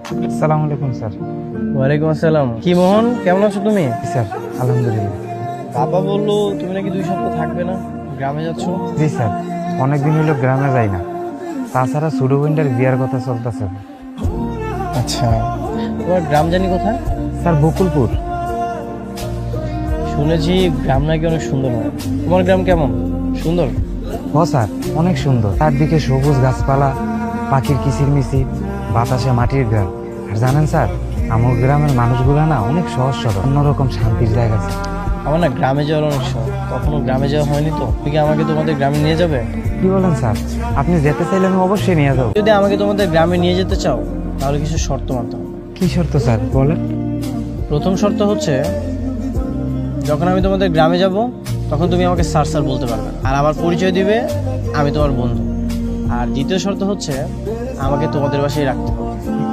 আসসালামু আলাইকুম স্যার। ওয়ালাইকুম আসসালাম। কি মোহন, কেমন আছো তুমি? জি স্যার, আলহামদুলিল্লাহ। বাবা বললো তুমি নাকি 2 সপ্তাহ থাকবে না, গ্রামে যাচ্ছ। জি স্যার, অনেকদিন হলো গ্রামে যাই না। তাছাড়া ছোট বোনটার বিয়ার কথা চলতেছে। আচ্ছা, তোমার গ্রাম জানি কোথায়? স্যার বকুলপুর। শুনেছি গ্রাম নাকি অনেক সুন্দর হয়। তোমার গ্রাম কেমন? সুন্দর? ও স্যার, অনেক সুন্দর। চারদিকে সবুজ গাছপালা, পাখির কিচিরমিচির, বাতাসে মাটির গ্রাম। আর জানেন স্যার, আমার গ্রামের মানুষগুলো না অনেক সহজ সরল, অন্যরকম শান্তির জায়গা স্যার। আমার না গ্রামে যাওয়ার অনেক শখ, কখনো গ্রামে যাওয়া হয়নি তো। তুমি কি আমাকে তোমাদের গ্রামে নিয়ে যাবে? কি বলেন স্যার? আপনি যেতে চাইলে আমি অবশ্যই নিয়ে যাবো। যদি আমাকে তোমাদের গ্রামে নিয়ে যেতে চাও তাহলে কিছু শর্ত মানতে হবে। কি শর্ত স্যার, বলেন? প্রথম শর্ত হচ্ছে, যখন আমি তোমাদের গ্রামে যাব তখন তুমি আমাকে স্যার স্যার বলতে পারবে না, আর আমার পরিচয় দিবে আমি তোমার বন্ধু। আর দ্বিতীয় শর্ত হচ্ছে, আমাকে তোমাদের বাসায় রাখতে হবে।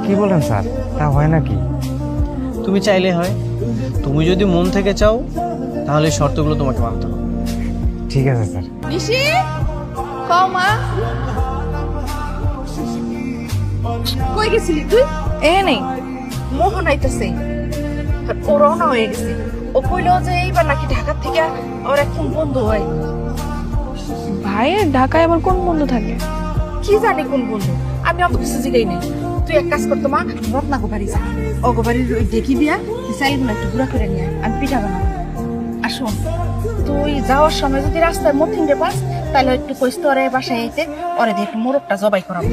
কি বলেন স্যার? তা হয় নাকি? তুমি চাইলে হয়, তুমি যদি মন থেকে চাও তাহলে এই শর্তগুলো তোমাকে মানতে হবে। ঠিক আছে স্যার। নিশি কও মা, কই গেছিলি তুই? এ নেই, মোহন আইতাছে, আর ও রওনা হয়ে গেছে। ও কইলো যে এইবার নাকি ঢাকা থেকে ওর এখন বন্ধু হয়। ভাইয়ের ঢাকায় আবার কোন বন্ধু থাকে? কি জানি কোন বন্ধু, আমি অত কিছু জিগাই নাই। তুই এক কাজ করতো মা, রত্নাগো বাড়ি যা, অগো বাড়ির ওই দেখি দিয়া চাইগুলো একটু ঘুরা করে নিয়ে আয়, আমি পিঠা বানাবো। আর শোন, তুই যাওয়ার সময় যদি রাস্তার মধ্যে পাস তাহলে একটু কইস তো ওরে বাসায় আইতে, ওরে দিয়ে একটু মোরগটা জবাই করাবো।